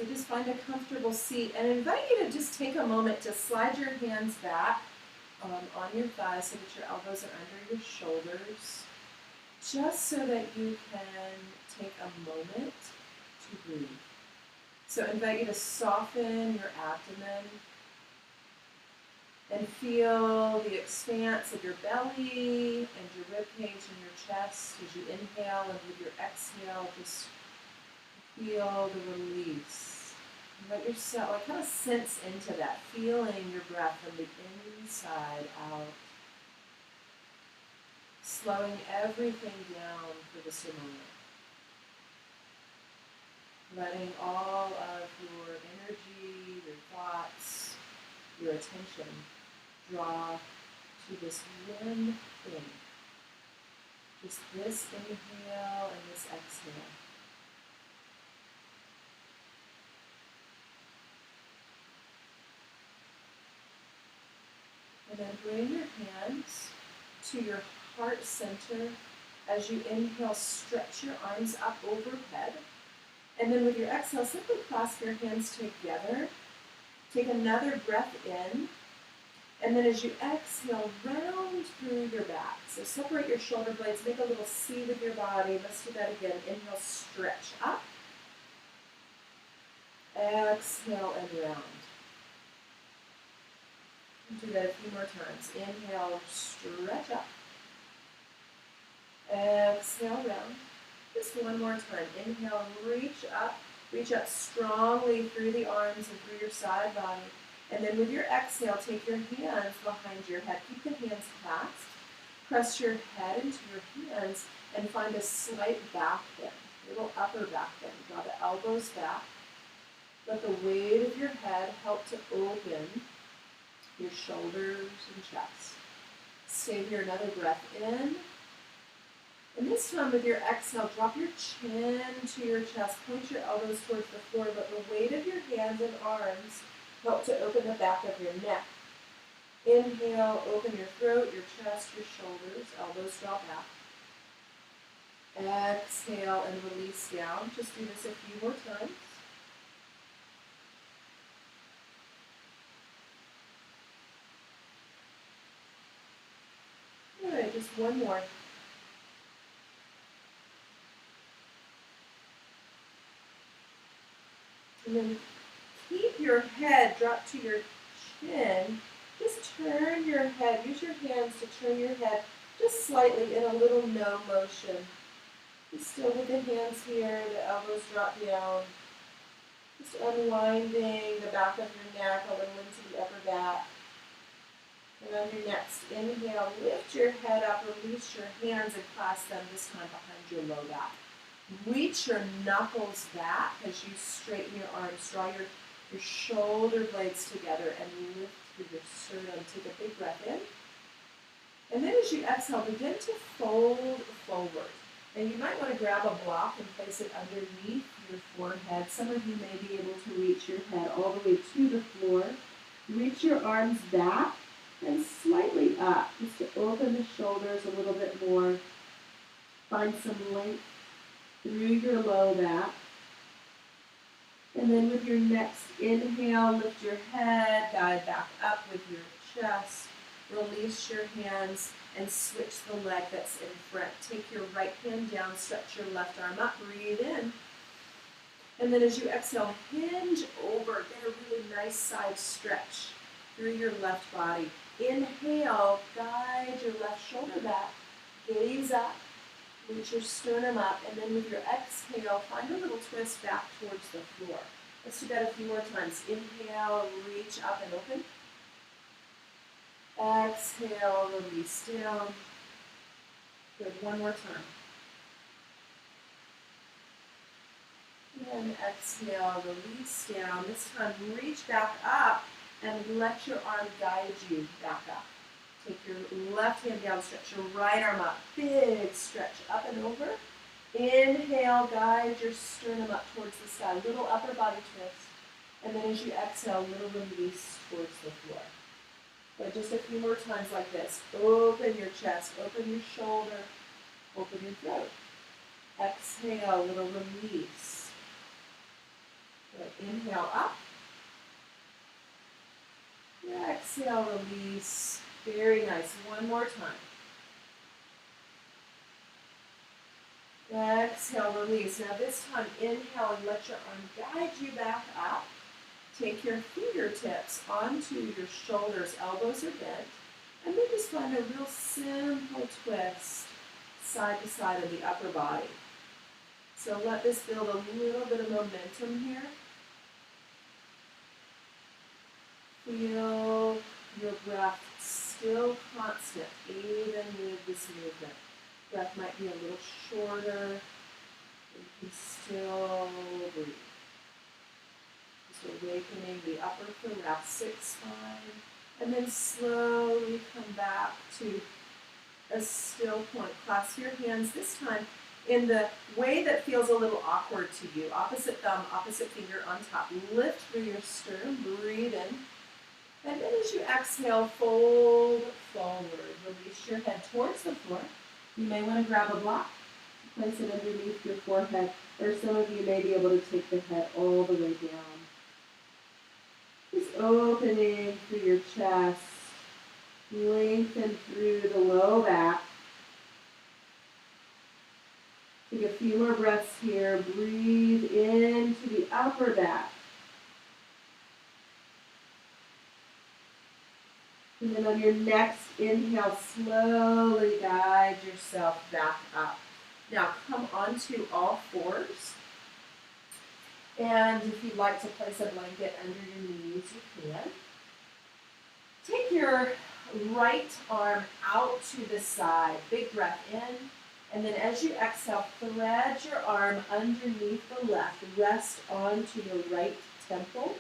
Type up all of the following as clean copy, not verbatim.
So just find a comfortable seat and invite you to just take a moment to slide your hands back on your thighs so that your elbows are under your shoulders, just so that you can take a moment to breathe. So I invite you to soften your abdomen and feel the expanse of your belly and your rib cage and your chest as you inhale, and with your exhale, just feel the release. And let yourself, like, kind of sense into that, feeling your breath from the inside out. Slowing everything down for just a moment. Letting all of your energy, your thoughts, your attention draw to this one thing. Just this inhale and this exhale. And then bring your hands to your heart center. As you inhale, stretch your arms up overhead. And then with your exhale, simply clasp your hands together. Take another breath in. And then as you exhale, round through your back. So separate your shoulder blades, make a little C with your body. Let's do that again. Inhale, stretch up. Exhale and round. Do that a few more times. Inhale, stretch up. Exhale, round. Just one more time. Inhale, reach up strongly through the arms and through your side body. And then with your exhale, take your hands behind your head. Keep the hands clasped. Press your head into your hands and find a slight back bend, a little upper back bend. Draw the elbows back. Let the weight of your head help to open your shoulders and chest. Stay here, another breath in. And this time with your exhale, drop your chin to your chest, point your elbows towards the floor, let the weight of your hands and arms help to open the back of your neck. Inhale, open your throat, your chest, your shoulders, elbows draw back. Exhale and release down. Just do this a few more times. All right, just one more. And then keep your head dropped to your chin. Just turn your head, use your hands to turn your head just slightly in a little no motion. Be still with the hands here, the elbows drop down. Just unwinding the back of your neck a little into the upper back. And on your next inhale, lift your head up, release your hands and clasp them this time behind your low back. Reach your knuckles back as you straighten your arms. Draw your shoulder blades together and lift through your sternum. Take a big breath in. And then as you exhale, begin to fold forward. And you might want to grab a block and place it underneath your forehead. Some of you may be able to reach your head all the way to the floor. Reach your arms back and slightly up, just to open the shoulders a little bit more. Find some length through your low back. And then with your next inhale, lift your head, guide back up with your chest. Release your hands and switch the leg that's in front. Take your right hand down, stretch your left arm up, breathe in. And then as you exhale, hinge over, get a really nice side stretch through your left body. Inhale, guide your left shoulder back, gaze up, reach your sternum up, and then with your exhale, find a little twist back towards the floor. Let's do that a few more times. Inhale, reach up and open. Exhale, release down. Good, one more time. And exhale, release down. This time, reach back up and let your arm guide you back up. Take your left hand down, stretch your right arm up. Big stretch up and over. Inhale, guide your sternum up towards the sky. Little upper body twist. And then as you exhale, little release towards the floor. But just a few more times like this. Open your chest, open your shoulder, open your throat. Exhale, little release. Good. Inhale up. Exhale, release. Very nice. One more time. Exhale, release. Now this time, inhale and let your arm guide you back up. Take your fingertips onto your shoulders, elbows are bent, and then just find a real simple twist side to side of the upper body. So let this build a little bit of momentum here. Feel your breath still constant, even with this movement. Breath might be a little shorter. You can still breathe. Just awakening the upper thoracic spine. And then slowly come back to a still point. Clasp your hands this time in the way that feels a little awkward to you. Opposite thumb, opposite finger on top. Lift through your sternum, breathe in. And then as you exhale, fold forward. Release your head towards the floor. You may want to grab a block, place it underneath your forehead, or some of you may be able to take the head all the way down. Just opening through your chest, lengthen through the low back. Take a few more breaths here. Breathe into the upper back. And then on your next inhale, slowly guide yourself back up. Now come onto all fours. And if you'd like to place a blanket under your knees, you can. Take your right arm out to the side. Big breath in. And then as you exhale, thread your arm underneath the left. Rest onto your right temple,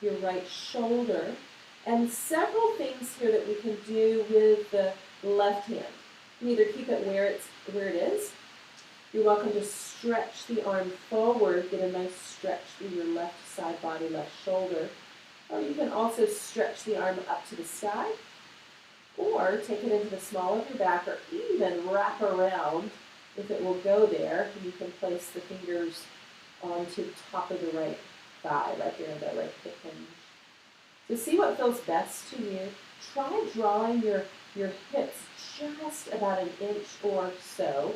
your right shoulder. And several things here that we can do with the left hand. You can either keep it where it is. You're welcome to stretch the arm forward, get a nice stretch through your left side body, left shoulder. Or you can also stretch the arm up to the sky, or take it into the small of your back, or even wrap around if it will go there. And you can place the fingers onto the top of the right thigh, right there in the right hip hinge. To see what feels best to you, try drawing your hips just about an inch or so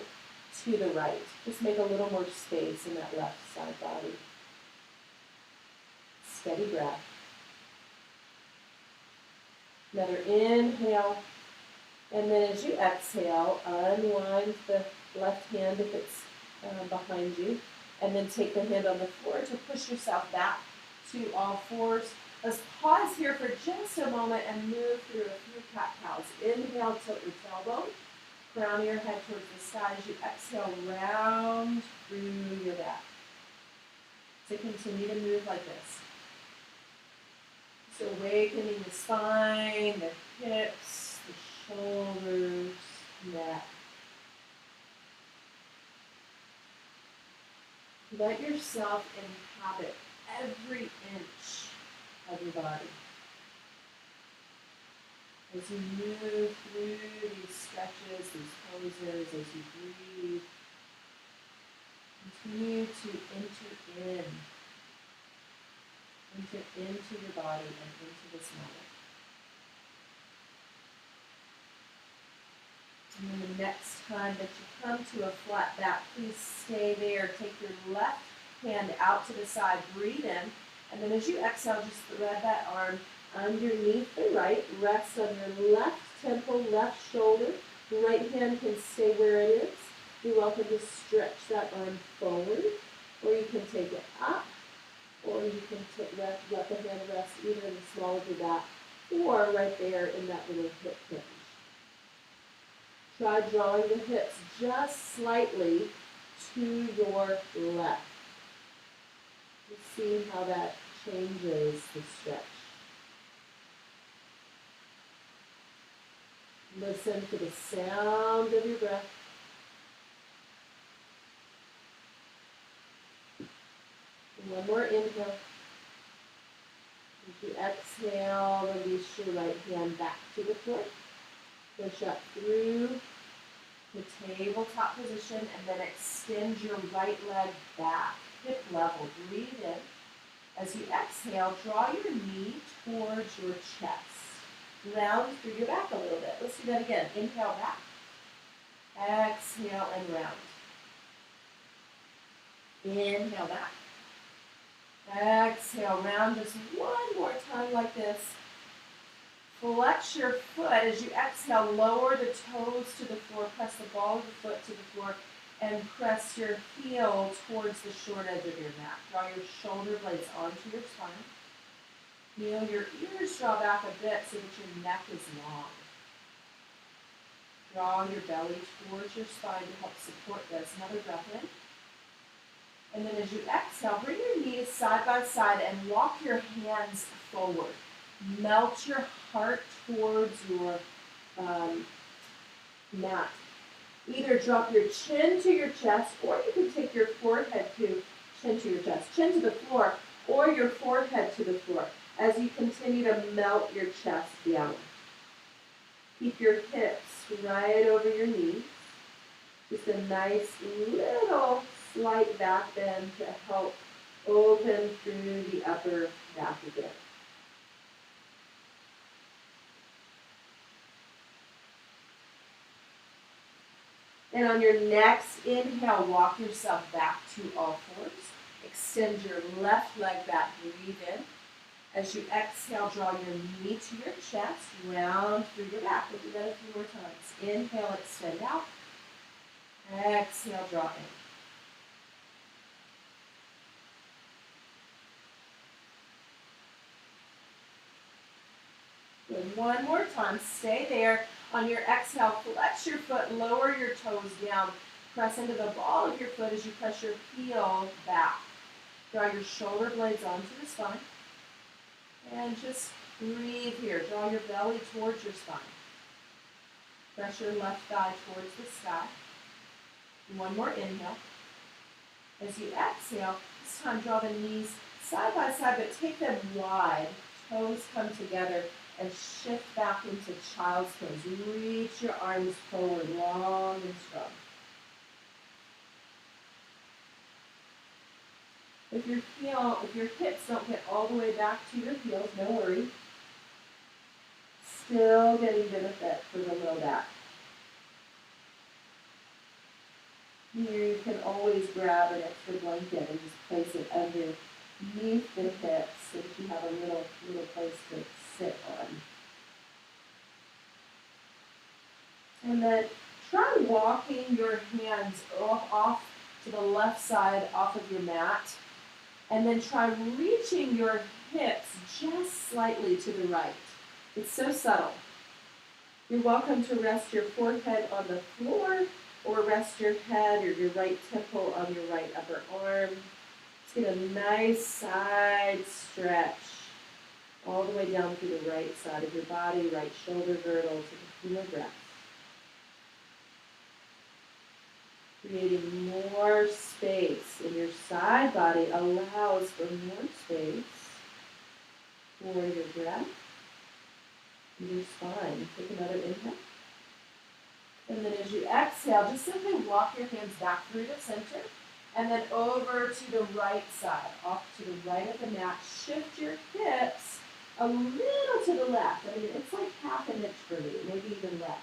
to the right. Just make a little more space in that left side body. Steady breath. Another inhale. And then as you exhale, unwind the left hand if it's behind you. And then take the hand on the floor to push yourself back to all fours. Let's pause here for just a moment and move through a few cat-cows. Inhale, tilt your tailbone. Crown your head towards the sky. As you exhale, round through your back. So continue to move like this. So awakening the spine, the hips, the shoulders, neck. Let yourself inhabit every inch of your body. As you move through these stretches, these poses, as you breathe, continue to enter into your body and into this moment. And then the next time that you come to a flat back, please stay there. Take your left hand out to the side, breathe in, and then as you exhale, just thread that arm underneath the right, rest on your left temple, left shoulder. The right hand can stay where it is. You're welcome to stretch that arm forward, or you can take it up, or you can let the hand rest either in the small of your back, or right there in that little hip hinge. Try drawing the hips just slightly to your left. Just see how that changes the stretch. Listen to the sound of your breath. And one more inhale. As you exhale, release your right hand back to the floor. Push up through the tabletop position and then extend your right leg back, hip level. Breathe in. As you exhale, draw your knee towards your chest. Round through your back a little bit. Let's do that again. Inhale back. Exhale and round. Inhale back. Exhale, round just one more time like this. Flex your foot as you exhale. Lower the toes to the floor. Press the ball of the foot to the floor and press your heel towards the short edge of your mat. Draw your shoulder blades onto your spine. Feel your ears draw back a bit so that your neck is long. Draw your belly towards your spine to help support this. Another breath in. And then as you exhale, bring your knees side by side and walk your hands forward. Melt your heart towards your mat. Either drop your chin to your chest, or you can take your forehead to chin to your chest. Chin to the floor, or your forehead to the floor as you continue to melt your chest down. Keep your hips right over your knees. Just a nice little slight back bend to help open through the upper back again. And on your next inhale, walk yourself back to all fours. Extend your left leg back, breathe in. As you exhale, draw your knee to your chest, round through your back. We'll do that a few more times. Inhale, extend out. Exhale, draw in. Good. One more time. Stay there. On your exhale, flex your foot, lower your toes down. Press into the ball of your foot as you press your heel back. Draw your shoulder blades onto the spine. And just breathe here. Draw your belly towards your spine. Press your left thigh towards the sky. One more inhale. As you exhale, this time draw the knees side by side, but take them wide. Toes come together and shift back into child's pose. Reach your arms forward, long and strong. If your hips don't get all the way back to your heels, no worry. Still getting benefit for the low back. Here you can always grab an extra blanket and just place it underneath the hips so that you have a little place to sit on. And then try walking your hands off to the left side off of your mat. And then try reaching your hips just slightly to the right. It's so subtle. You're welcome to rest your forehead on the floor or rest your head or your right temple on your right upper arm. Let's get a nice side stretch all the way down through the right side of your body, right shoulder girdle to the full breath. Creating more space in your side body allows for more space for your breath and your spine. Take another inhale. And then as you exhale, just simply walk your hands back through the center and then over to the right side, off to the right of the mat. Shift your hips a little to the left. I mean, it's like half an inch for me, maybe even less.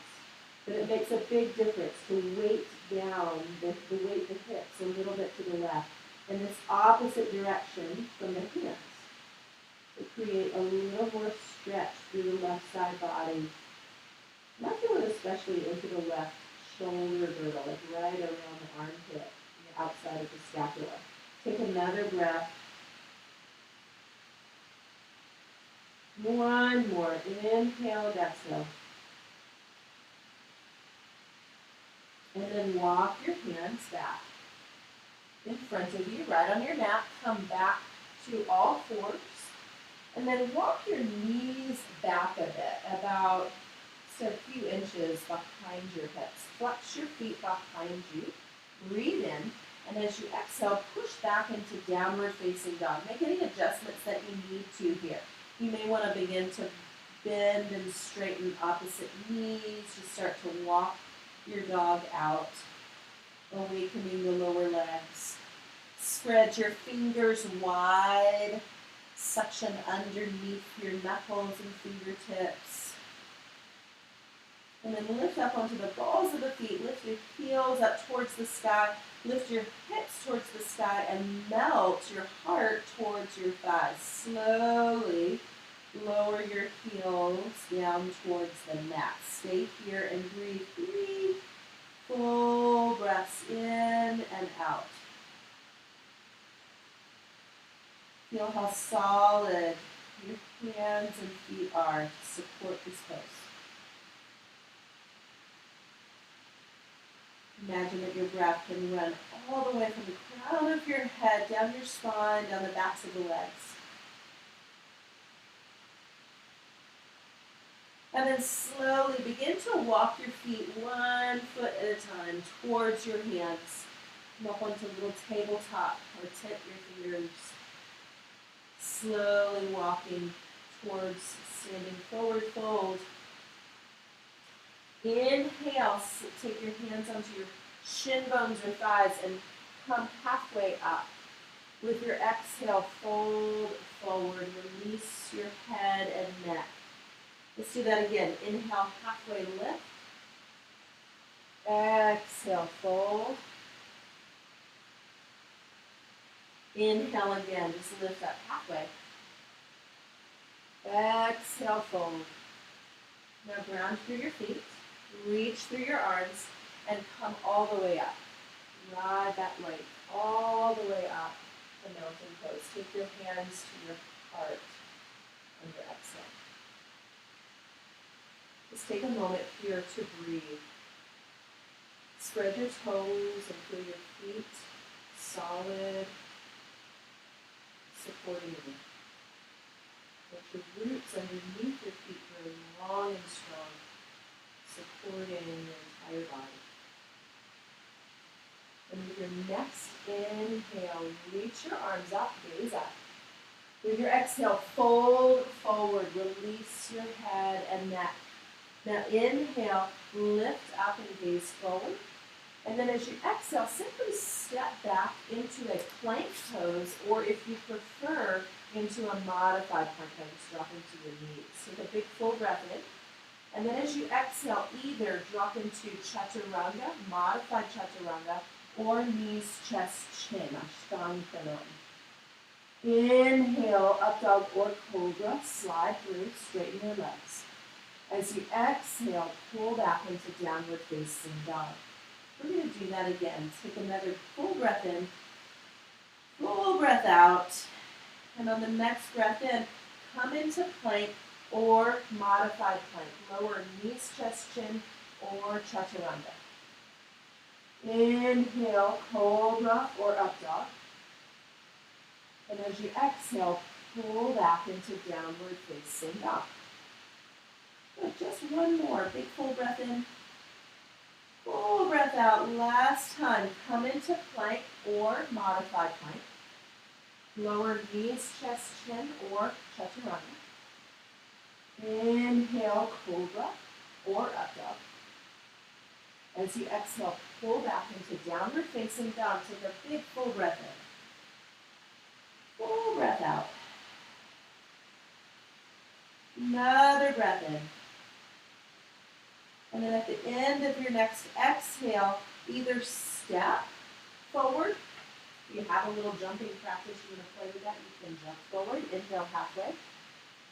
But it makes a big difference to weight down, the weight the hips a little bit to the left in this opposite direction from the hands. To create a little more stretch through the left side body. And I feel it especially into the left shoulder girdle, like right around the armpit, the outside of the scapula. Take another breath. One more. Inhale and exhale. And then walk your hands back in front of you, right on your mat. Come back to all fours. And then walk your knees back a bit, about just a few inches behind your hips. Flex your feet behind you. Breathe in. And as you exhale, push back into downward facing dog. Make any adjustments that you need to here. You may want to begin to bend and straighten opposite knees. Just start to walk your dog out, awakening the lower legs. Spread your fingers wide Suction underneath your knuckles and fingertips. And then lift up onto the balls of the feet. Lift your heels up towards the sky. Lift your hips towards the sky and melt your heart towards your thighs. Slowly lower your heels down towards the mat. Stay here and breathe. Breathe. Full breaths in and out. Feel how solid your hands and feet are to support this pose. Imagine that your breath can run all the way from the crown of your head, down your spine, down the backs of the legs. And then slowly begin to walk your feet 1 foot at a time towards your hands. Come up onto a little tabletop or tip your fingers. Slowly walking towards standing forward fold. Inhale, take your hands onto your shin bones or thighs and come halfway up. With your exhale, fold forward, release your head and neck. Let's do that again. Inhale, halfway lift. Exhale, fold. Inhale again, just lift up halfway. Exhale, fold. Now ground through your feet. Reach through your arms and come all the way up. Ride that leg all the way up the mountain pose. Take your hands to your heart on your exhale. Just take a moment here to breathe. Spread your toes and feel your feet solid, supporting you. Let your roots underneath your feet grow long and strong, supporting your entire body. And with your next inhale, reach your arms up, gaze up. With your exhale, fold forward, release your head and neck. Now inhale, lift up and gaze forward. And then as you exhale, simply step back into a plank pose, or if you prefer, into a modified plank pose, drop into your knees. Take a big full breath in. And then as you exhale, either drop into chaturanga, modified chaturanga, or knees, chest, chin, ashtanga. Inhale, up dog or cobra, slide through, straighten your legs. As you exhale, pull back into downward facing dog. We're going to do that again. Take another full breath in, full breath out, and on the next breath in, come into plank or modified plank. Lower knees, chest, chin, or chaturanga. Inhale, cobra or up dog. And as you exhale, pull back into downward facing dog. Good. Just one more. Big full breath in. Full breath out. Last time. Come into plank or modified plank. Lower knees, chest, chin, or chaturanga. Inhale, cobra or up dog. As you exhale, pull back into downward facing dog. Take a big full breath in. Full breath out. Another breath in. And then at the end of your next exhale, either step forward. If you have a little jumping practice, you're going to play with that, you can jump forward. Inhale halfway.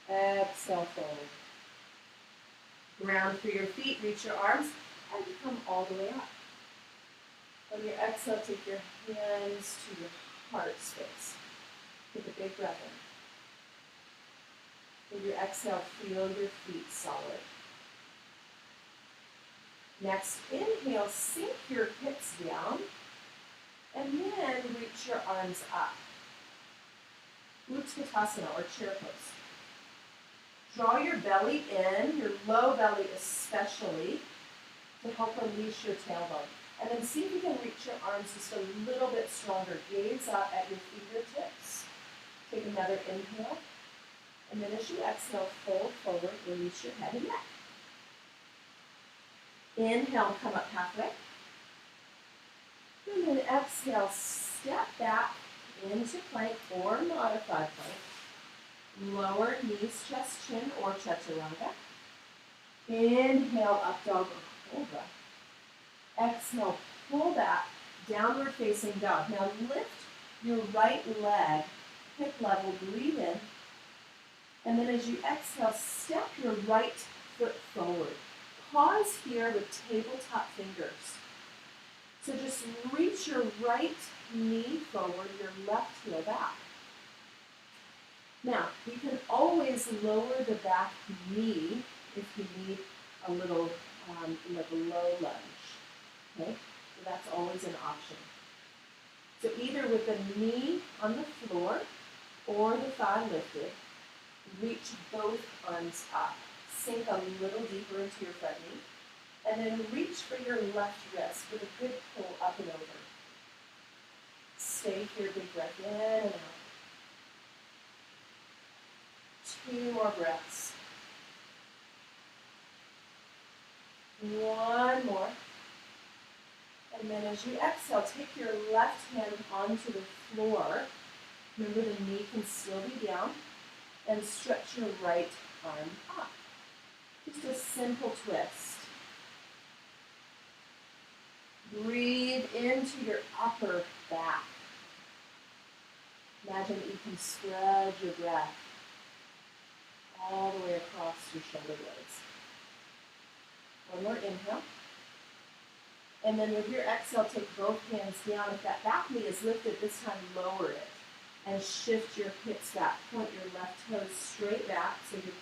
Exhale forward. Ground through your feet, reach your arms, and come all the way up. On your exhale, take your hands to your heart space. Take a big breath in. With your exhale, feel your feet solid. Next, inhale, sink your hips down, and then reach your arms up. Utkatasana, or chair pose. Draw your belly in, your low belly especially, to help release your tailbone. And then see if you can reach your arms just a little bit stronger. Gaze up at your fingertips. Take another inhale. And then as you exhale, fold forward, release your head and neck. Inhale, come up halfway. And then exhale, step back into plank or modified plank. Lower knees, chest, chin, or chaturanga. Inhale, up dog or cobra. Exhale, pull back, downward facing dog. Now lift your right leg, hip level, breathe in. And then as you exhale, step your right foot forward. Pause here with tabletop fingers. So just reach your right knee forward, your left heel back. Now, you can always lower the back knee if you need a little, like a low lunge. Okay, so that's always an option. So either with the knee on the floor or the thigh lifted, reach both arms up. Sink a little deeper into your front knee. And then reach for your left wrist with a good pull up and over. Stay here, big breath in and out. 2 more breaths. 1 more. And then as you exhale, take your left hand onto the floor. Remember the knee can still be down. And stretch your right arm up. Just a simple twist. Breathe into your upper back. Imagine that you can spread your breath all the way across your shoulder blades. 1 more inhale. And then with your exhale, take both hands down. If that back knee is lifted, this time lower it. And shift your hips back. Point your left toes straight back so your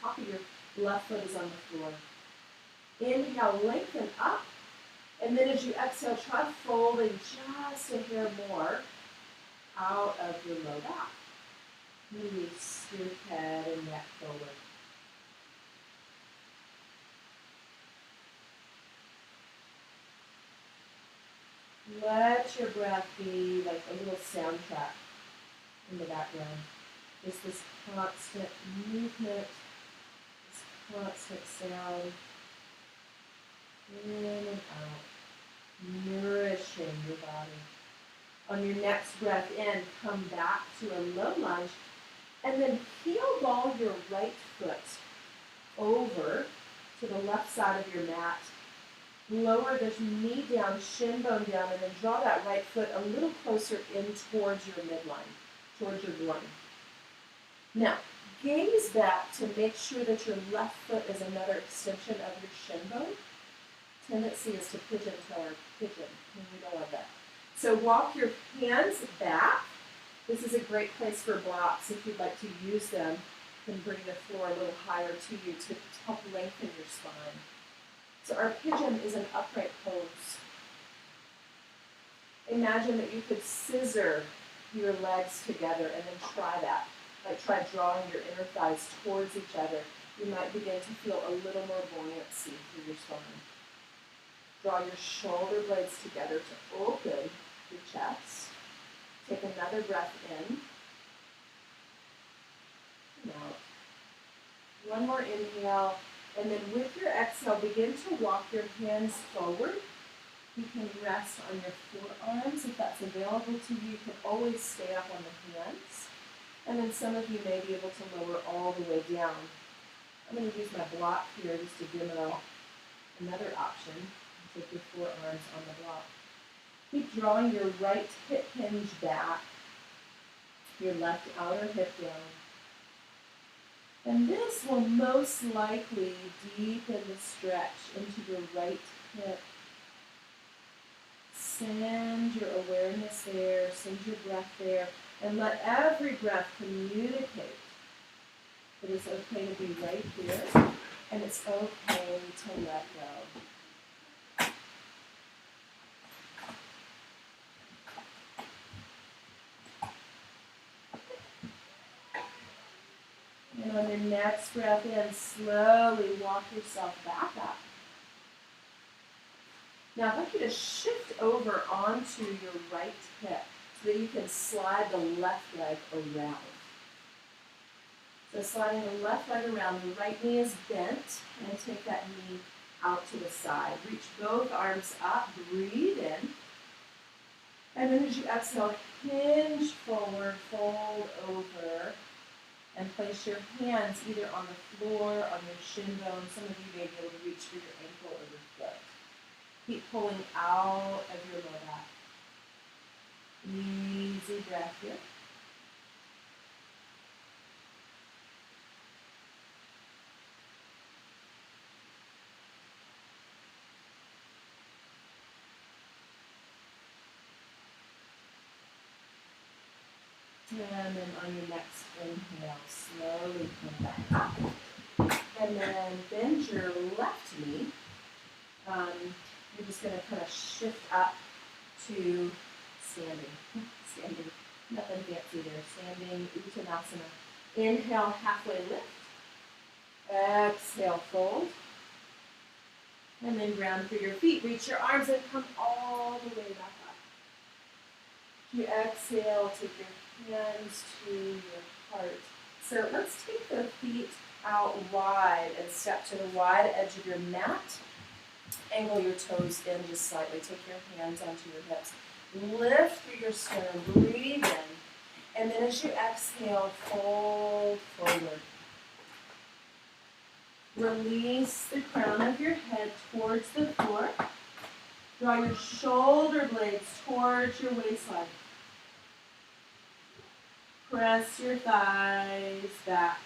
top of your left foot is on the floor. Inhale, lengthen up. And then as you exhale, try folding just a hair more out of your low back. Release your head and neck forward. Let your breath be like a little soundtrack in the background. Just this constant movement, this constant sound, in and out, nourishing your body. On your next breath in, come back to a low lunge, and then heel ball your right foot over to the left side of your mat. Lower the knee down, shin bone down, and then draw that right foot a little closer in towards your midline, towards your groin. Now, gaze back to make sure that your left foot is another extension of your shin bone. Tendency is to pigeon toe or pigeon, and we don't want that. So walk your hands back. This is a great place for blocks. If you'd like to use them, you can bring the floor a little higher to you to help lengthen your spine. So our pigeon is an upright pose. Imagine that you could scissor your legs together and then try that. Like try drawing your inner thighs towards each other. You might begin to feel a little more buoyancy through your spine. Draw your shoulder blades together to open your chest. Take another breath in and out. 1 more inhale. And then with your exhale, begin to walk your hands forward. You can rest on your forearms if that's available to you. You can always stay up on the hands. And then some of you may be able to lower all the way down. I'm going to use my block here just to demo another option. Take your forearms on the block. Keep drawing your right hip hinge back, your left outer hip down. And this will most likely deepen the stretch into your right hip. Send your awareness there, send your breath there, and let every breath communicate that it's okay to be right here, and it's okay to let go. And on your next breath in, slowly walk yourself back up. Now I'd like you to shift over onto your right hip so that you can slide the left leg around. So sliding the left leg around, the right knee is bent, and take that knee out to the side. Reach both arms up, breathe in. And then as you exhale, hinge forward, fold over, and and place your hands either on the floor, on your shin bone. Some of you may be able to reach for your ankle or your foot. Keep pulling out of your low back. Easy breath here. And then on your next inhale, slowly come back up. And then bend your left knee. You're just going to kind of shift up to standing. Standing. Nothing fancy there. Standing Uttanasana. Inhale, halfway lift. Exhale, fold. And then ground through your feet. Reach your arms and come all the way back up. You exhale, take your hands to your heart. So let's take the feet out wide and step to the wide edge of your mat. Angle your toes in just slightly. Take your hands onto your hips. Lift through your sternum. Breathe in. And then as you exhale, fold forward. Release the crown of your head towards the floor. Draw your shoulder blades towards your waistline. Press your thighs back.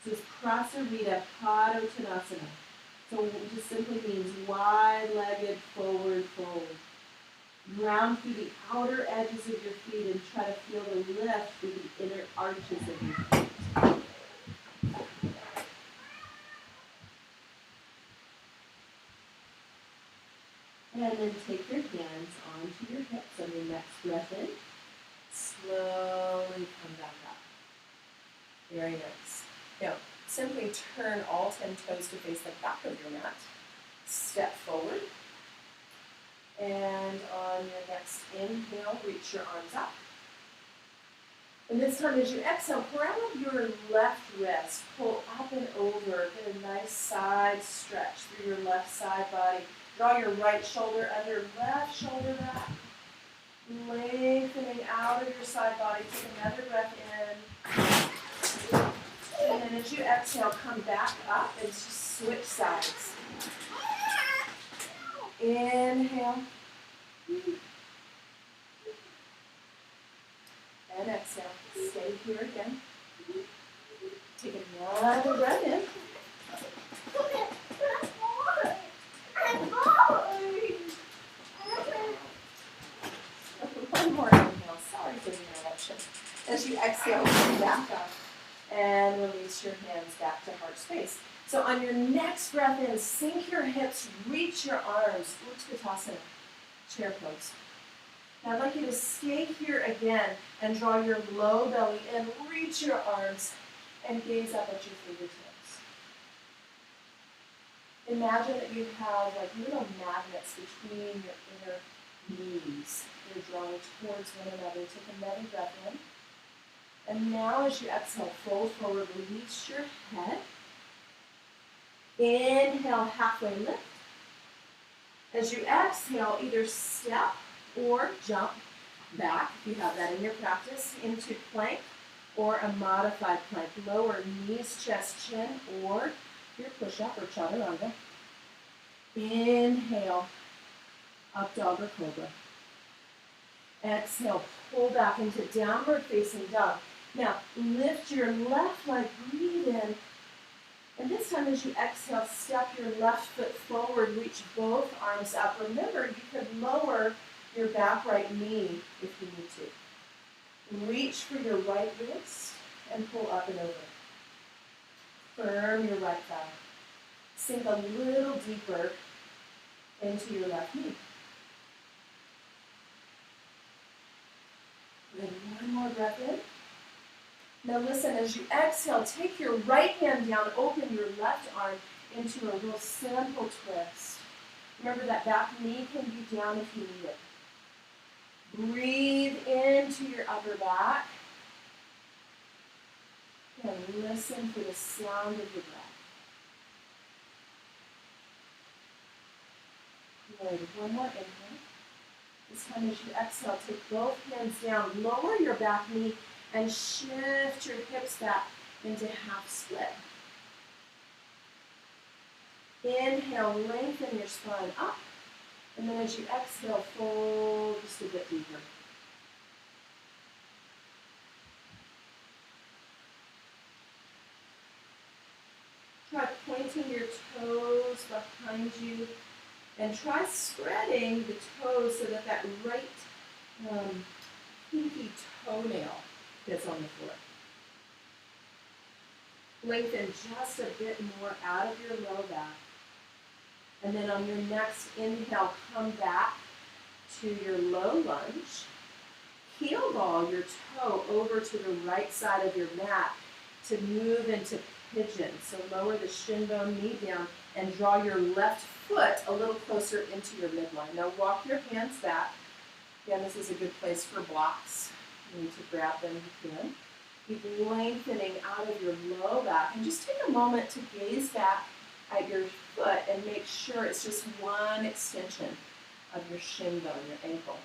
This is Prasarita Padottanasana. So it just simply means wide-legged forward fold. Ground through the outer edges of your feet and try to feel the lift through the inner arches of your feet. And then take your hands onto your hips on your next breath in. Slowly come back up. Very nice. Now, simply turn all 10 toes to face the back of your mat. Step forward. And on your next inhale, reach your arms up. And this time as you exhale, grab your left wrist. Pull up and over. Get a nice side stretch through your left side body. Draw your right shoulder under, left shoulder back. Lengthening out of your side body. Take another breath in. And then as you exhale, come back up and just switch sides. Inhale. And exhale. Stay here again. Take another breath in. One more inhale. Sorry for the interruption. As you exhale, come back up and release your hands back to heart space. So on your next breath in, sink your hips, reach your arms, Utkatasana, chair pose. Now I'd like you to stay here again and draw your low belly in, reach your arms, and gaze up at your fingertips. Imagine that you have like little magnets between your inner knees. You're drawing towards one another. Take another breath in. And now as you exhale, fold forward, release your head. Inhale, halfway lift. As you exhale, either step or jump back, if you have that in your practice, into plank or a modified plank. Lower knees, chest, chin, or your push-up or chaturanga. Inhale, up dog or cobra. Exhale, pull back into downward facing dog. Now, lift your left leg, breathe in. And this time as you exhale, step your left foot forward, reach both arms up. Remember, you could lower your back right knee if you need to. Reach for your right wrist and pull up and over. Firm your right thigh. Sink a little deeper into your left knee. Then one more breath in. Now listen, as you exhale, take your right hand down, open your left arm into a real simple twist. Remember that back knee can be down if you need it. Breathe into your upper back. And listen for the sound of your breath. Good. One more inhale. This time as you exhale, take both hands down, lower your back knee, And shift your hips back into half split. Inhale, lengthen your spine up. And then as you exhale, fold just a bit deeper. Try pointing your toes behind you and try spreading the toes so that that right pinky toenail gets on the floor. Lengthen just a bit more out of your low back. And then on your next inhale, come back to your low lunge. Heel ball your toe over to the right side of your mat to move into pigeon. So lower the shin bone, knee down, and draw your left foot a little closer into your midline. Now walk your hands back. Again, this is a good place for blocks. You need to grab them if you can. Keep lengthening out of your low back. And just take a moment to gaze back at your foot and make sure it's just one extension of your shin bone, your ankle.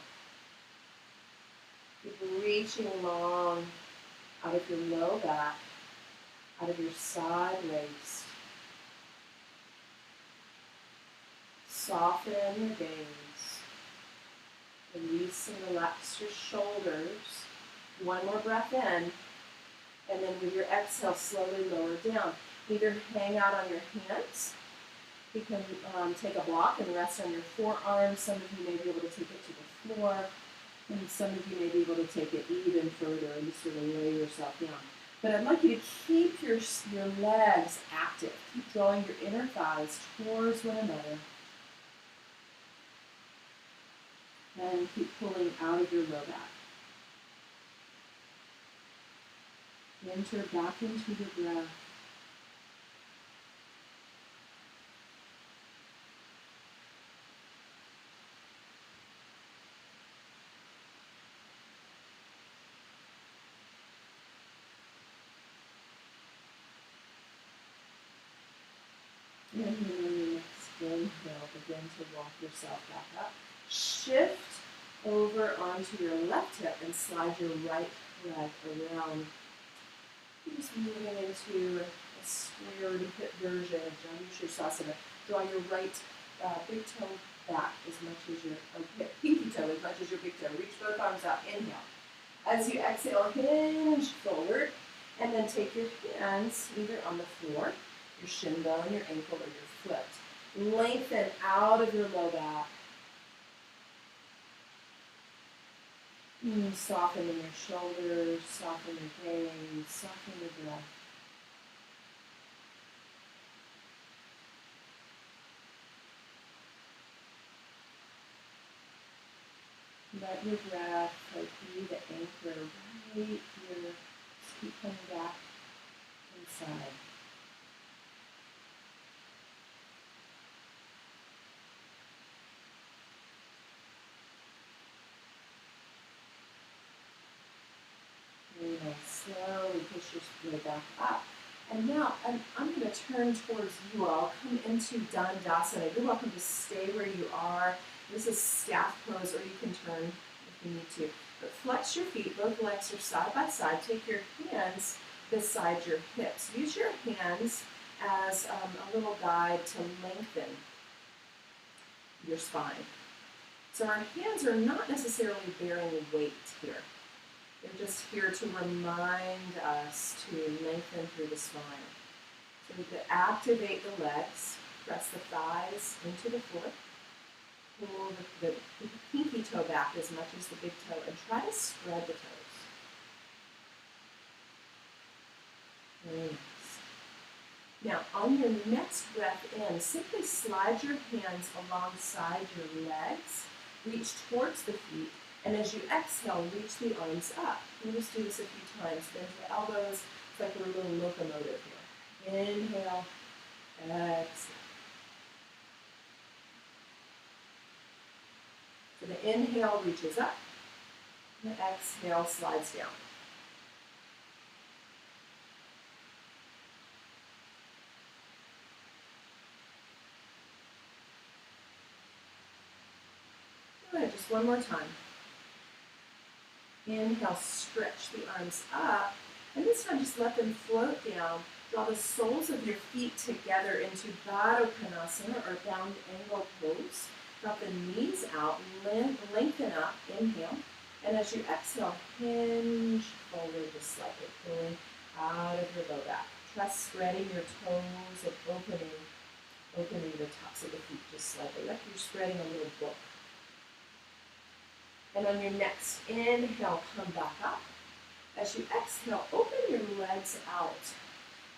Keep reaching long out of your low back, out of your side waist. Soften your gaze. Release and relax your shoulders. One more breath in. And then with your exhale, slowly lower down. Either hang out on your hands. You can take a block and rest on your forearms. Some of you may be able to take it to the floor. And some of you may be able to take it even further and just sort of lay yourself down. But I'd like you to keep your legs active. Keep drawing your inner thighs towards one another. And keep pulling out of your low back. Enter back into your breath. And then on your next inhale, begin to walk yourself back up. Shift over onto your left hip and slide your right leg around. You're just moving into a squared hip version of Janushirasana. Draw your right big toe back as much as your pinky toe as much as your big toe. Reach both arms out. Inhale. As you exhale, hinge forward, and then take your hands either on the floor, your shin bone, your ankle, or your foot. Lengthen out of your low back. Soften in your shoulders, soften your gaze, soften your breath. Let your breath be the anchor right here. Just keep coming back inside. Very nice. Slowly push your way back up. And now I'm going to turn towards you all. Come into Dandasana. You're welcome to stay where you are. This is staff pose, or you can turn if you need to. But flex your feet. Both legs are side by side. Take your hands beside your hips. Use your hands as a little guide to lengthen your spine. So our hands are not necessarily bearing weight here. They're just here to remind us to lengthen through the spine. So we can activate the legs, press the thighs into the floor, pull the pinky toe back as much as the big toe, and try to spread the toes. Very nice. Now, on your next breath in, simply slide your hands alongside your legs, reach towards the feet, and as you exhale, reach the arms up. We'll just do this a few times. Bend the elbows. It's like we're a little locomotive here. Inhale, exhale. So the inhale reaches up, and the exhale slides down. Good, just one more time. Inhale, stretch the arms up. And this time just let them float down. Draw the soles of your feet together into Baddha Konasana or bound angle pose. Drop the knees out, lengthen up, inhale. And as you exhale, hinge forward just slightly, pulling out of your low back. Try spreading your toes and opening the tops of the feet just slightly, like you're spreading a little book. And on your next inhale, come back up. As you exhale, open your legs out.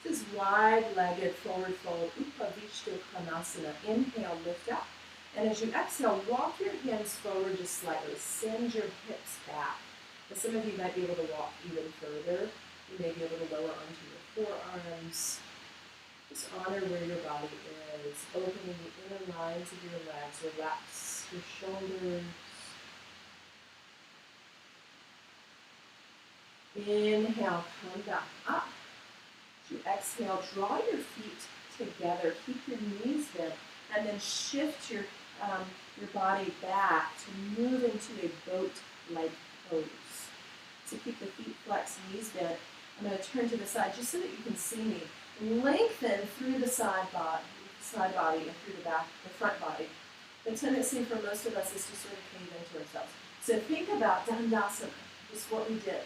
This is wide-legged forward fold, Upavishta Konasana. Inhale, lift up. And as you exhale, walk your hands forward just slightly. Send your hips back. And some of you might be able to walk even further. You may be a little lower onto your forearms. Just honor where your body is. Opening the inner lines of your legs. Relax your shoulders. Inhale, come back up. As you exhale, draw your feet together. Keep your knees bent. And then shift your body back to move into a boat-like pose. So keep the feet flexed, knees bent. I'm going to turn to the side just so that you can see me. Lengthen through the side body and through the front body. The tendency for most of us is to sort of cave into ourselves. So think about Dandasana, just what we did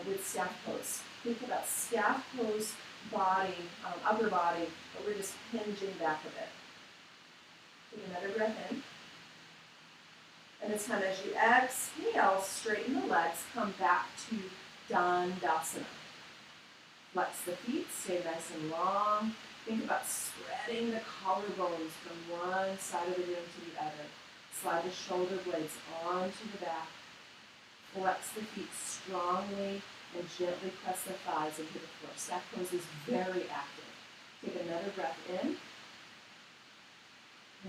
with staff pose. Think about staff pose body, upper body, but we're just hinging back a bit. Take another breath in. And this time as you exhale, straighten the legs, come back to Dandasana. Flex the feet, stay nice and long. Think about spreading the collarbones from one side of the room to the other. Slide the shoulder blades onto the back. Flex the feet strongly and gently press the thighs into the floor. Staff pose is very active. Take another breath in.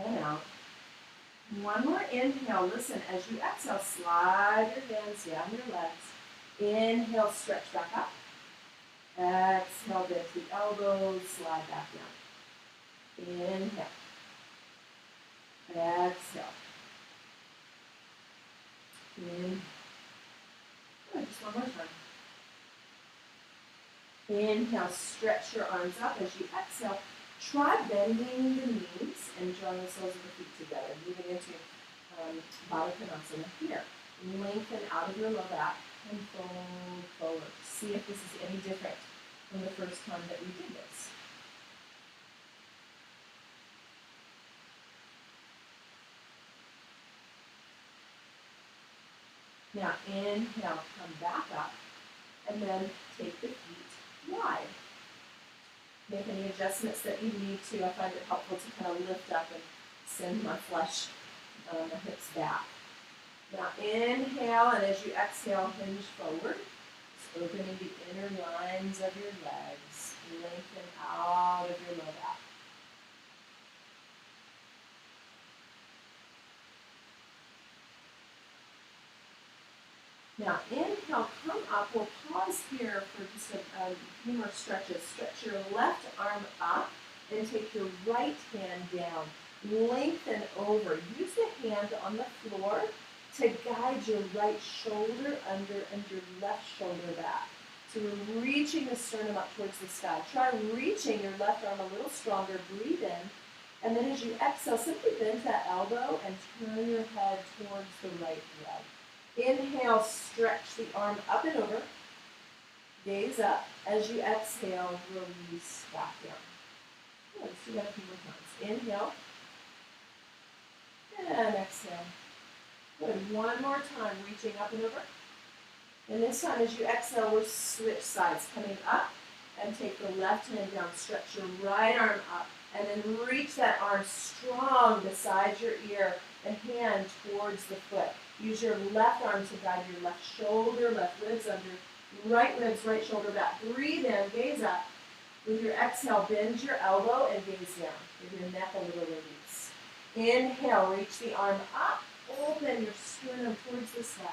And out. One more inhale. Listen, as you exhale, slide your hands down your legs. Inhale, stretch back up. Exhale, bend the elbows, slide back down. Inhale. Exhale. Inhale. Good, just one more time. Inhale, stretch your arms up. As you exhale, try bending the knees and drawing the soles of the feet together, moving into Baddha Konasana here. Lengthen out of your low back and fold forward. See if this is any different from the first time that we did this. Now inhale, come back up, and then take the feet wide. Make any adjustments that you need to. I find it helpful to kind of lift up and send my flesh, my hips back. Now inhale, and as you exhale, hinge forward. Just opening the inner lines of your legs. Lengthen out of your low back. Now inhale, come up. We'll pause here for just a few more stretches. Stretch your left arm up and take your right hand down. Lengthen over. Use the hand on the floor to guide your right shoulder under and your left shoulder back. So we're reaching the sternum up towards the sky. Try reaching your left arm a little stronger. Breathe in. And then as you exhale, simply bend that elbow and turn your head towards the right leg. Inhale, stretch the arm up and over. Gaze up. As you exhale, release back down. Good. Let's do that a few more times. Inhale. And exhale. Good. One more time, reaching up and over. And this time, as you exhale, we'll switch sides. Coming up and take the left hand down. Stretch your right arm up. And then reach that arm strong beside your ear and hand towards the foot. Use your left arm to guide your left shoulder, left ribs under, right ribs, right shoulder back. Breathe in, gaze up. With your exhale, bend your elbow and gaze down. Give your neck a little release. Inhale, reach the arm up. Open your sternum towards the sky.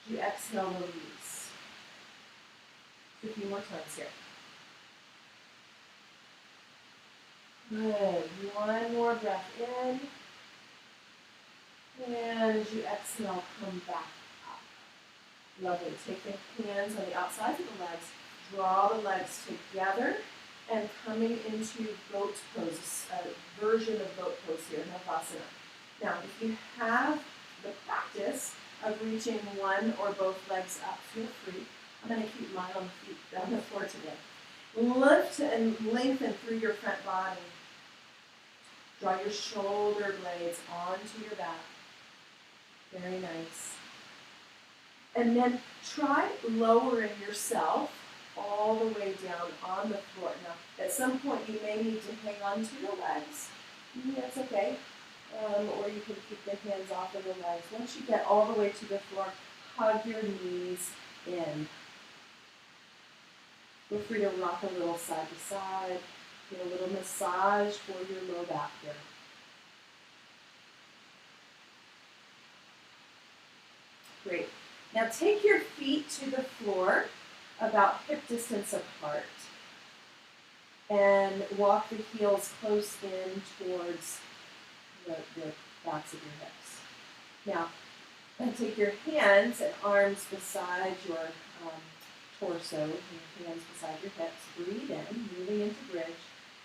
As you exhale, release. A few more times here. Good. One more breath in. And as you exhale, come back up. Lovely. Take the hands on the outsides of the legs, draw the legs together, and coming into goat pose, a version of goat pose here, Navasana. Now, if you have the practice of reaching one or both legs up, feel free. I'm going to keep mine on the feet, on the floor today. Lift and lengthen through your front body. Draw your shoulder blades onto your back. Very nice. And then try lowering yourself all the way down on the floor. Now, at some point, you may need to hang on to your legs. That's okay. Or you can keep the hands off of the legs. Once you get all the way to the floor, hug your knees in. Feel free to rock a little side to side. Get a little massage for your low back here. Great. Now take your feet to the floor about hip distance apart and walk the heels close in towards the backs of your hips. Now, and take your hands and arms beside your torso, and your hands beside your hips. Breathe in, moving into bridge.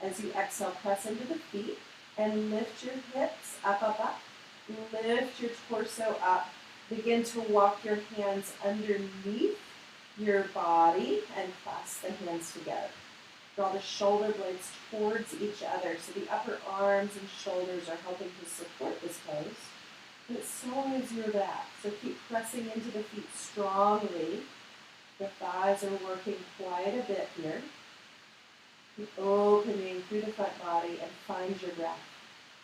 As you exhale, press into the feet and lift your hips up, up, up. Lift your torso up. Begin to walk your hands underneath your body and clasp the hands together. Draw the shoulder blades towards each other so the upper arms and shoulders are helping to support this pose. But so is your back. So keep pressing into the feet strongly. The thighs are working quite a bit here. Keep opening through the front body and find your breath.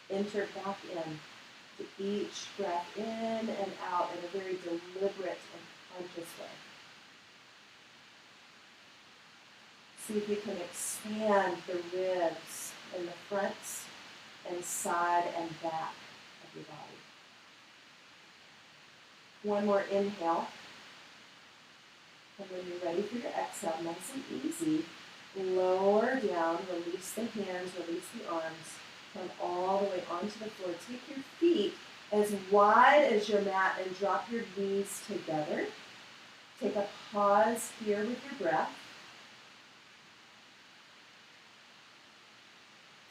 Enter back in to each breath in and out in a very deliberate and conscious way. See if you can expand the ribs in the front and side and back of your body. One more inhale. And when you're ready for your exhale, nice and easy, lower down, release the hands, release the arms, come all the way onto the floor. Take your feet as wide as your mat and drop your knees together. Take a pause here with your breath.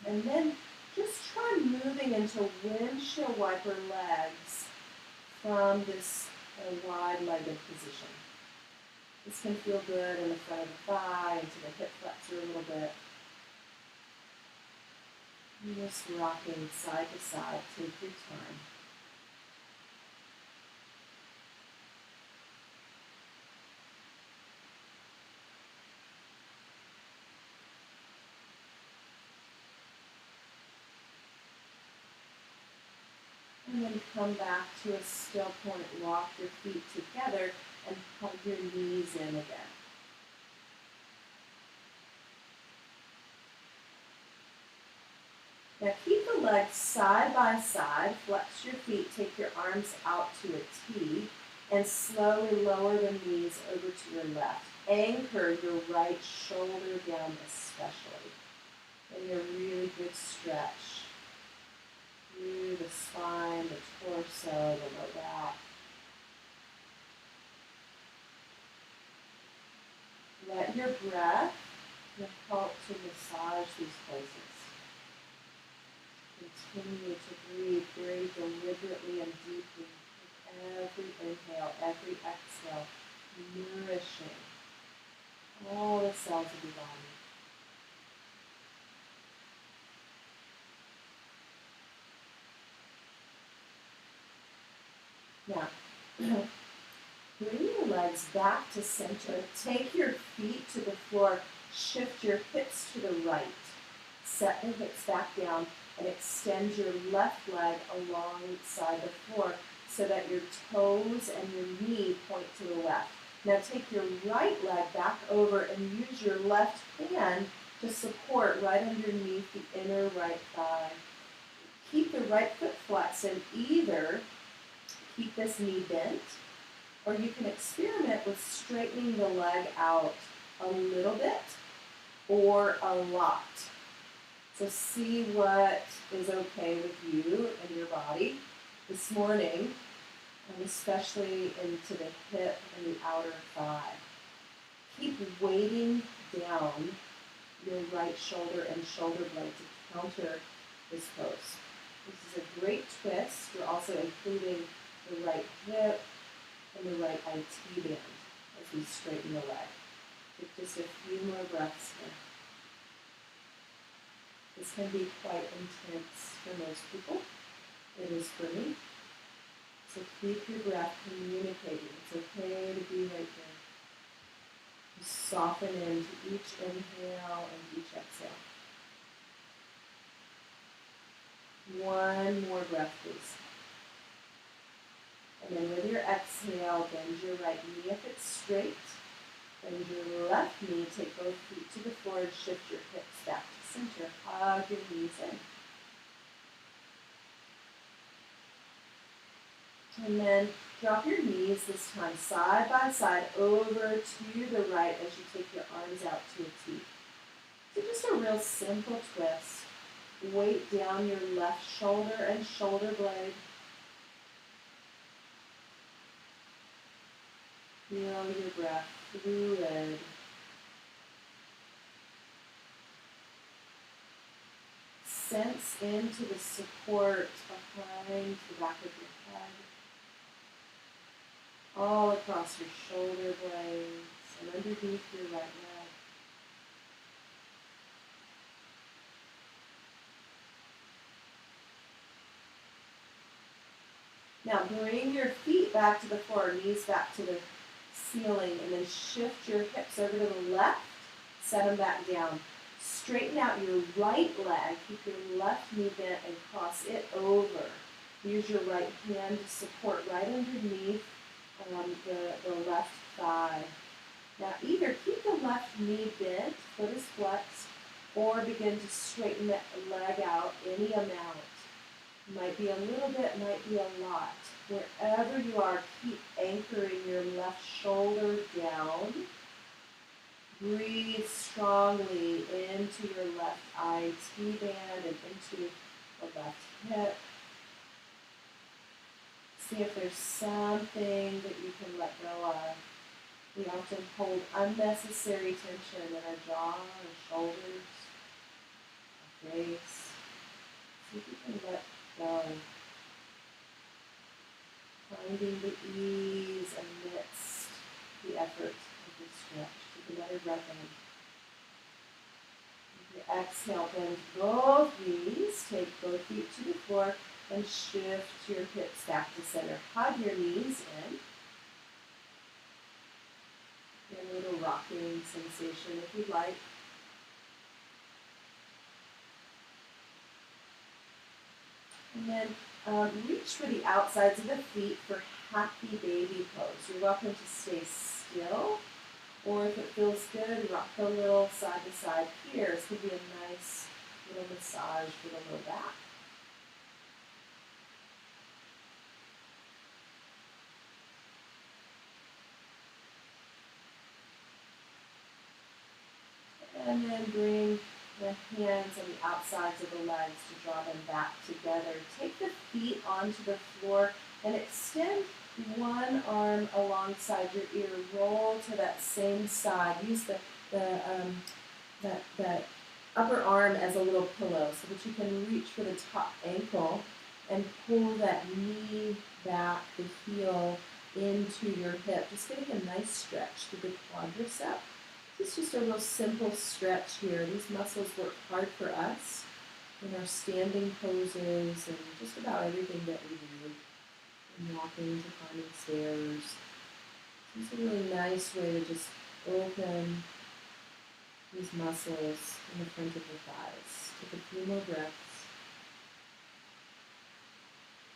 And then just try moving into windshield wiper legs from this wide-legged position. This can feel good in the front of the thigh, into the hip flexor a little bit. Just rocking side to side. Take your time. And then come back to a still point. Walk your feet together and hug your knees in again. Now keep the legs side by side. Flex your feet. Take your arms out to a T and slowly lower the knees over to your left. Anchor your right shoulder down especially. And a really good stretch through the spine, the torso, the low back. Let your breath help to massage these places. Continue to breathe very deliberately and deeply with every inhale, every exhale, nourishing all the cells of your body. Now, bring your legs back to center. Take your feet to the floor. Shift your hips to the right. Set the hips back down and extend your left leg alongside the floor so that your toes and your knee point to the left. Now take your right leg back over and use your left hand to support right underneath the inner right thigh. Keep the right foot flexed and either keep this knee bent, or you can experiment with straightening the leg out a little bit or a lot. So see what is okay with you and your body. This morning, especially into the hip and the outer thigh. Keep weighting down your right shoulder and shoulder blade to counter this pose. This is a great twist. We're also including the right hip and the right IT band as we straighten the leg. Take just a few more breaths here. This can be quite intense for most people. It is for me. So keep your breath communicating. It's okay to be right there. Just soften into each inhale and each exhale. One more breath, please. And then with your exhale, bend your right knee if it's straight. Bend your left knee, take both feet to the floor and shift your hips back to center. Hug your knees in. And then drop your knees this time side by side over to the right as you take your arms out to a T. So just a real simple twist. Weight down your left shoulder and shoulder blade. Feel your breath fluid. Sense into the support behind the back of your head. All across your shoulder blades and underneath your right leg. Now bring your feet back to the floor, knees back to the ceiling, and then shift your hips over to the left, set them back down. Straighten out your right leg, keep your left knee bent and cross it over. Use your right hand to support right underneath the left thigh. Now either keep the left knee bent, foot is flexed, or begin to straighten that leg out any amount. Might be a little bit, might be a lot. Wherever you are, keep anchoring your left shoulder down. Breathe strongly into your left IT band and into the left hip. See if there's something that you can let go of. We often hold unnecessary tension in our jaw, our shoulders, our face. See if you can let go. Finding the ease amidst the effort of the stretch. Take another breath in. With your exhale, bend both knees. Take both feet to the floor and shift your hips back to center. Hug your knees in. Get a little rocking sensation if you'd like. And then reach for the outsides of the feet for happy baby pose. You're welcome to stay still, or if it feels good, rock a little side to side here. This could be a nice little massage for the low back. And then bring the hands on the outsides of the legs to draw them back together. Take the feet onto the floor and extend one arm alongside your ear. Roll to that same side. Use that upper arm as a little pillow so that you can reach for the top ankle and pull that knee back, the heel into your hip. Just getting a nice stretch through the quadricep. It's just a real simple stretch here. These muscles work hard for us in our standing poses and just about everything that we do. And walking to climbing stairs. It's a really nice way to just open these muscles in the front of the thighs. Take a few more breaths.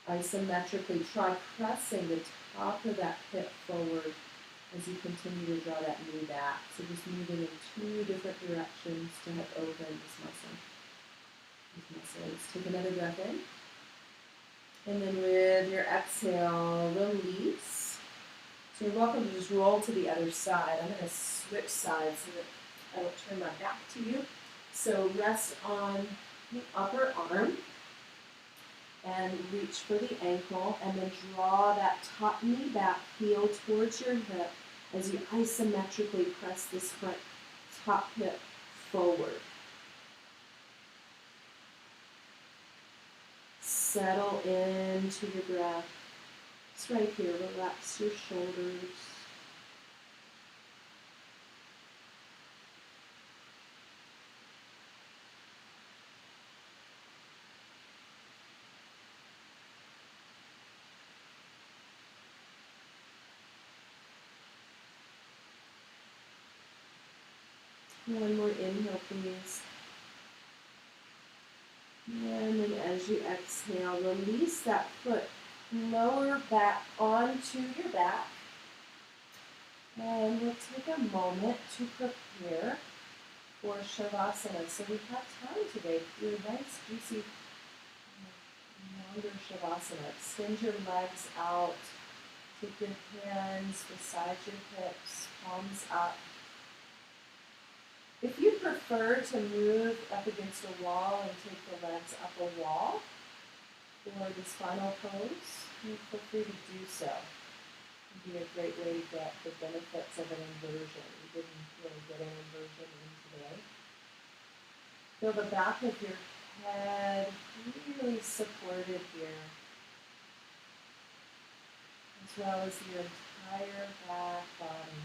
Isometrically, try pressing the top of that hip forward as you continue to draw that knee back. So just moving in two different directions to help open this muscle. These muscles. Take another breath in. And then with your exhale, release. So you're welcome to just roll to the other side. I'm going to switch sides so that I don't turn my back to you. So rest on the upper arm and reach for the ankle, and then draw that top knee back, heel towards your hip as you isometrically press this front top hip forward. Settle into your breath. It's right here. Relax your shoulders. One more inhale, please. And then as you exhale, release that foot lower back onto your back. And we'll take a moment to prepare for Shavasana. So we have time today to do a nice, juicy, longer Shavasana. Extend your legs out. Take your hands beside your hips, palms up. If you prefer to move up against a wall and take the legs up a wall for this final pose, feel free to do so. It would be a great way to get the benefits of an inversion. We didn't really get an inversion in today. Feel the back of your head really supported here, as well as your entire back body.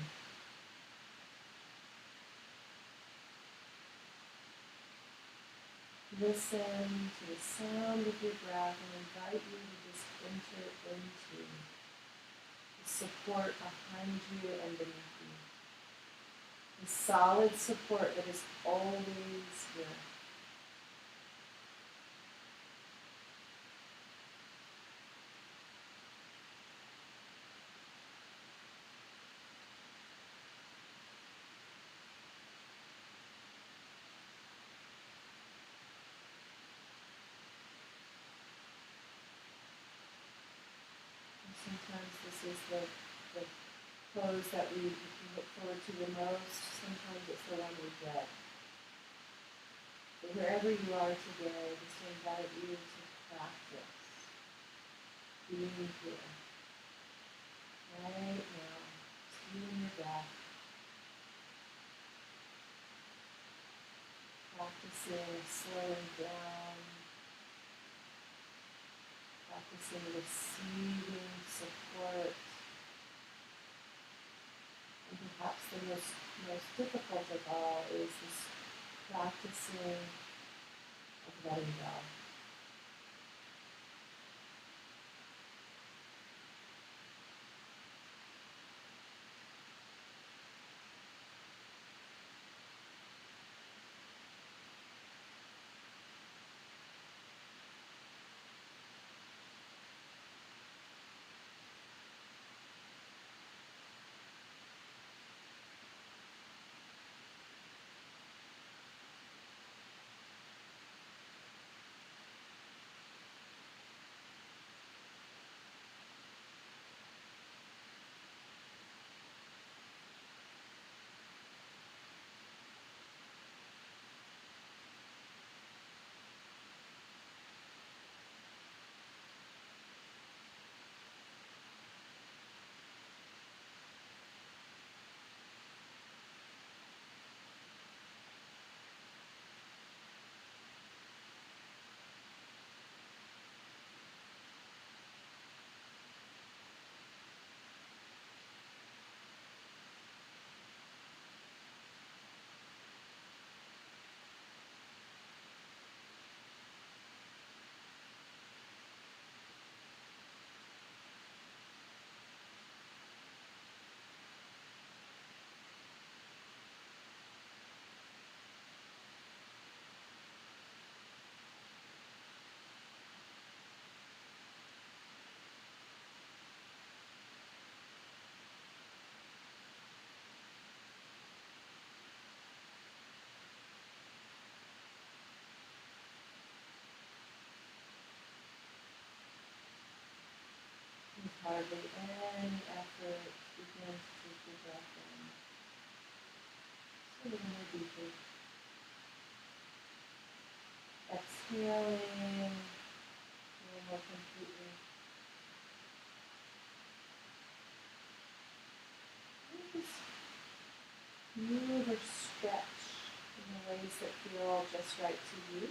Listen to the sound of your breath and invite you to just enter into the support behind you and beneath you. The solid support that is always here. Sometimes this is the pose that we look forward to the most. Sometimes it's the one we dread. But wherever you are today, just invite you to practice being here. Right now, feeling your breath. Practicing slowing down. Practicing receiving support. And perhaps the most difficult of all is this practicing of letting go. With hardly any effort, begin to take your breath in. Just a little more deeply. Exhaling a little more completely. Just move or stretch in the ways that feel just right to you.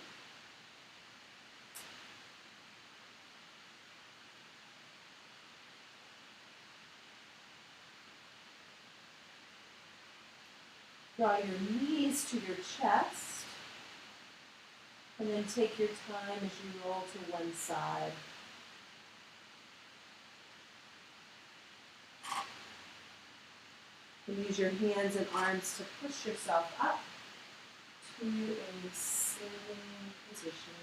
Draw your knees to your chest, and then take your time as you roll to one side. And use your hands and arms to push yourself up to a sitting position.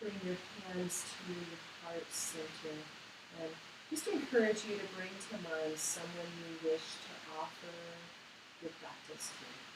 Bring your hands to your heart center, and just encourage you to bring to mind someone you wish to offer your practice to.